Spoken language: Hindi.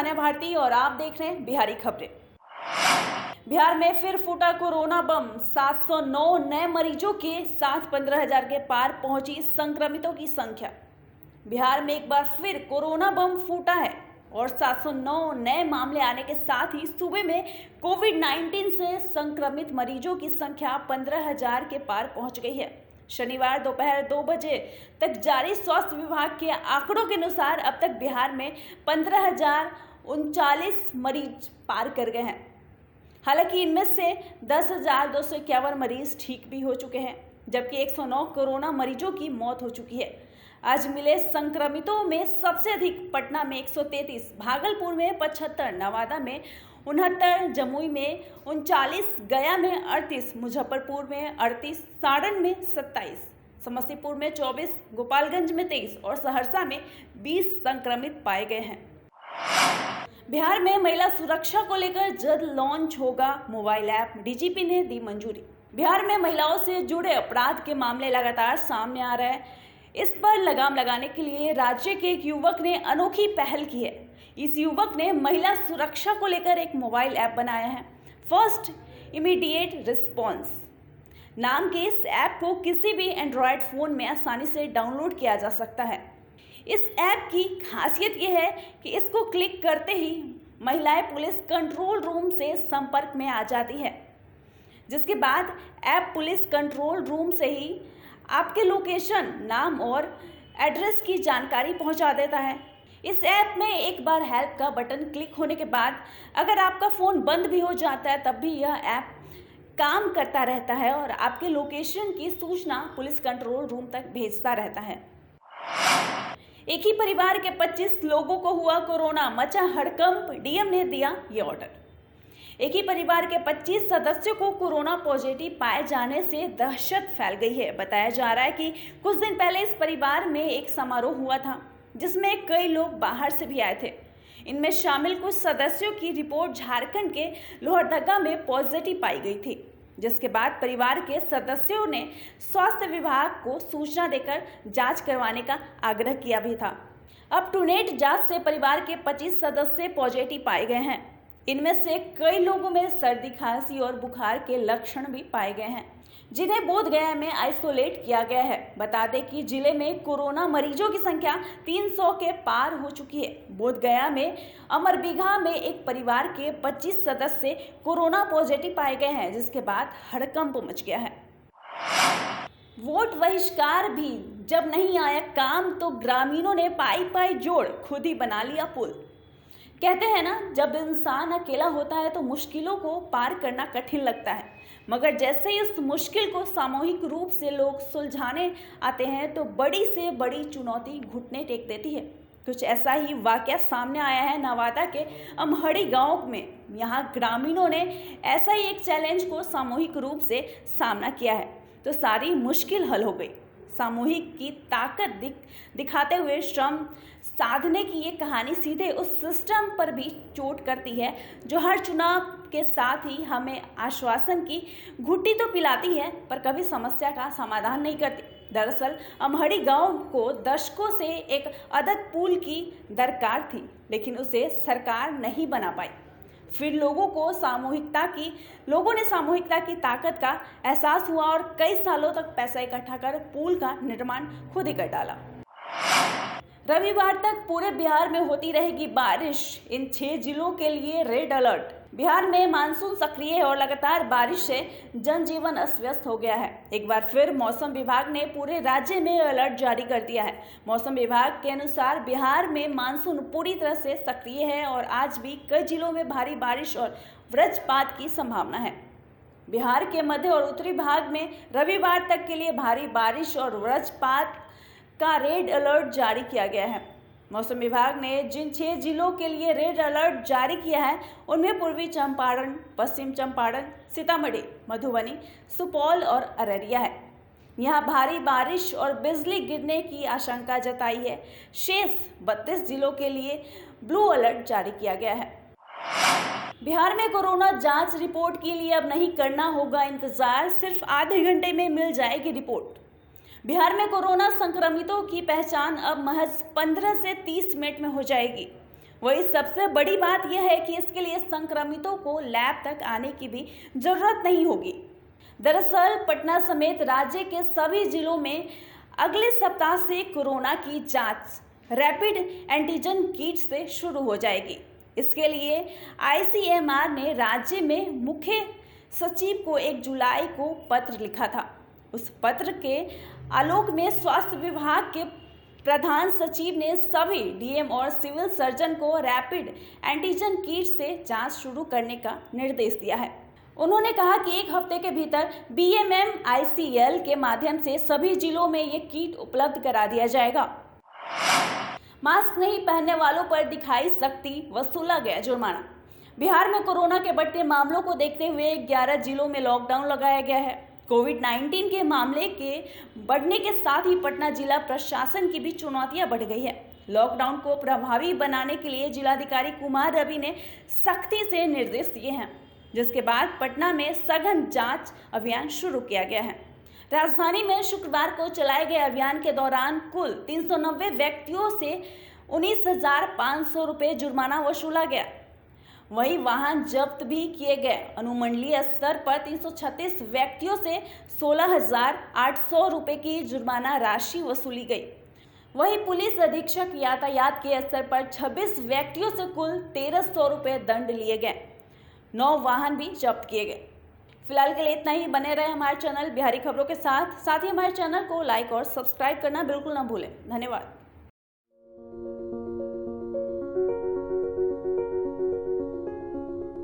सान्या भारती और आप देख रहे हैं बिहारी खबरें। बिहार में फिर फूटा कोरोना बम। 709 नए मरीजों के साथ 15,000 के पार पहुंची संक्रमितों की संख्या। बिहार में एक बार फिर कोरोना बम फूटा है और 709 नए मामले आने के साथ ही सूबे में कोविड-19 से संक्रमित मरीजों की संख्या 15,000 के पार पहुंच गई है। शनिवार दोपहर 2 बजे तक जारी स्वास्थ्य विभाग के आंकड़ों के अनुसार अब तक बिहार में 15,039 मरीज पार कर गए हैं। हालांकि इनमें से 10,251 मरीज ठीक भी हो चुके हैं, जबकि 109 कोरोना मरीजों की मौत हो चुकी है। आज मिले संक्रमितों में सबसे अधिक पटना में 133, भागलपुर में 75, नवादा में 69, जमुई में 39, गया में 38, मुजफ्फरपुर में 38, सारण में 27, समस्तीपुर में 24, गोपालगंज में 23 और सहरसा में 20 संक्रमित पाए गए हैं। बिहार में महिला सुरक्षा को लेकर जल्द लॉन्च होगा मोबाइल ऐप, डीजीपी ने दी मंजूरी। बिहार में महिलाओं से जुड़े अपराध के मामले लगातार सामने आ रहे हैं। इस पर लगाम लगाने के लिए राज्य के एक युवक ने अनोखी पहल की है। इस युवक ने महिला सुरक्षा को लेकर एक मोबाइल ऐप बनाया है। फर्स्ट इमीडिएट रिस्पॉन्स नाम के इस ऐप को किसी भी एंड्रॉयड फ़ोन में आसानी से डाउनलोड किया जा सकता है। इस ऐप की खासियत यह है कि इसको क्लिक करते ही महिलाएं पुलिस कंट्रोल रूम से संपर्क में आ जाती है, जिसके बाद ऐप पुलिस कंट्रोल रूम से ही आपके लोकेशन, नाम और एड्रेस की जानकारी पहुंचा देता है। इस ऐप में एक बार हेल्प का बटन क्लिक होने के बाद अगर आपका फ़ोन बंद भी हो जाता है तब भी यह ऐप काम करता रहता है और आपके लोकेशन की सूचना पुलिस कंट्रोल रूम तक भेजता रहता है। एक ही परिवार के 25 लोगों को हुआ कोरोना, मचा हड़कंप, डीएम ने दिया ये ऑर्डर। एक ही परिवार के 25 सदस्यों को कोरोना पॉजिटिव पाए जाने से दहशत फैल गई है। बताया जा रहा है कि कुछ दिन पहले इस परिवार में एक समारोह हुआ था जिसमें कई लोग बाहर से भी आए थे। इनमें शामिल कुछ सदस्यों की रिपोर्ट झारखंड के लोहरदगा में पॉजिटिव पाई गई थी, जिसके बाद परिवार के सदस्यों ने स्वास्थ्य विभाग को सूचना देकर जांच करवाने का आग्रह किया भी था। अब टूनेट जांच से परिवार के 25 सदस्य पॉजिटिव पाए गए हैं। इनमें से कई लोगों में सर्दी, खांसी और बुखार के लक्षण भी पाए गए हैं, जिन्हें बोधगया में आइसोलेट किया गया है। बता दें कि जिले में कोरोना मरीजों की संख्या 300 के पार हो चुकी है। बोधगया में अमरबीघा में एक परिवार के 25 सदस्य कोरोना पॉजिटिव पाए गए हैं, जिसके बाद हड़कंप मच गया है। वोट बहिष्कार भी जब नहीं आया काम तो ग्रामीणों ने पाई पाई जोड़ खुद ही बना लिया पुल। कहते हैं ना, जब इंसान अकेला होता है तो मुश्किलों को पार करना कठिन लगता है, मगर जैसे ही उस मुश्किल को सामूहिक रूप से लोग सुलझाने आते हैं तो बड़ी से बड़ी चुनौती घुटने टेक देती है। कुछ ऐसा ही वाकया सामने आया है नवादा के अमहड़ी गांव में। यहाँ ग्रामीणों ने ऐसा ही एक चैलेंज को सामूहिक रूप से सामना किया है तो सारी मुश्किल हल हो गई। सामूहिक की ताकत दिखाते हुए श्रम साधने की ये कहानी सीधे उस सिस्टम पर भी चोट करती है जो हर चुनाव के साथ ही हमें आश्वासन की घुट्टी तो पिलाती है पर कभी समस्या का समाधान नहीं करती। दरअसल अमहड़ी गांव को दशकों से एक अदद पुल की दरकार थी, लेकिन उसे सरकार नहीं बना पाई। फिर लोगों ने सामूहिकता की ताकत का एहसास हुआ और कई सालों तक पैसा इकट्ठा कर पुल का निर्माण खुद ही कर डाला। रविवार तक पूरे बिहार में होती रहेगी बारिश। इन 6 जिलों के लिए रेड अलर्ट। बिहार में मानसून सक्रिय है और लगातार बारिश से जनजीवन अस्त व्यस्त हो गया है। एक बार फिर मौसम विभाग ने पूरे राज्य में अलर्ट जारी कर दिया है। मौसम विभाग के अनुसार बिहार में मानसून पूरी तरह से सक्रिय है और आज भी कई जिलों में भारी बारिश और वज्रपात की संभावना है। बिहार के मध्य और उत्तरी भाग में रविवार तक के लिए भारी बारिश और वज्रपात का रेड अलर्ट जारी किया गया है। मौसम विभाग ने जिन 6 जिलों के लिए रेड अलर्ट जारी किया है उनमें पूर्वी चंपारण, पश्चिम चंपारण, सीतामढ़ी, मधुबनी, सुपौल और अररिया है। यहाँ भारी बारिश और बिजली गिरने की आशंका जताई है। शेष 32 जिलों के लिए ब्लू अलर्ट जारी किया गया है। बिहार में कोरोना जांच रिपोर्ट के लिए अब नहीं करना होगा इंतजार, सिर्फ आधे घंटे में मिल जाएगी रिपोर्ट। बिहार में कोरोना संक्रमितों की पहचान अब महज 15 से 30 मिनट में हो जाएगी। वही सबसे बड़ी बात यह है कि इसके लिए संक्रमितों को लैब तक आने की भी जरूरत नहीं होगी। दरअसल पटना समेत राज्य के सभी जिलों में अगले सप्ताह से कोरोना की जांच रैपिड एंटीजन किट से शुरू हो जाएगी। इसके लिए ICMR ने राज्य में मुख्य सचिव को 1 जुलाई को पत्र लिखा था। उस पत्र के आलोक में स्वास्थ्य विभाग के प्रधान सचिव ने सभी DM और सिविल सर्जन को रैपिड एंटीजन किट से जांच शुरू करने का निर्देश दिया है। उन्होंने कहा कि 1 हफ्ते के भीतर BMMICL के माध्यम से सभी जिलों में ये किट उपलब्ध करा दिया जाएगा। मास्क नहीं पहनने वालों पर दिखाई सख्ती, वसूला गया जुर्माना। बिहार में कोरोना के बढ़ते मामलों को देखते हुए 11 जिलों में लॉकडाउन लगाया गया है। कोविड-19 के मामले के बढ़ने के साथ ही पटना जिला प्रशासन की भी चुनौतियां बढ़ गई है। लॉकडाउन को प्रभावी बनाने के लिए जिलाधिकारी कुमार रवि ने सख्ती से निर्देश दिए हैं, जिसके बाद पटना में सघन जांच अभियान शुरू किया गया है। राजधानी में शुक्रवार को चलाए गए अभियान के दौरान कुल 390 व्यक्तियों से 19,500 रुपये जुर्माना वसूला गया। वहीं वाहन जब्त भी किए गए। अनुमंडलीय स्तर पर 336 व्यक्तियों से 16,800 रुपये की जुर्माना राशि वसूली गई। वहीं पुलिस अधीक्षक यातायात के स्तर पर 26 व्यक्तियों से कुल 1,300 रुपये दंड लिए गए। 9 वाहन भी जब्त किए गए। फिलहाल के लिए इतना ही। बने रहे हमारे चैनल बिहारी खबरों के साथ ही हमारे चैनल को लाइक और सब्सक्राइब करना बिल्कुल ना भूलें। धन्यवाद।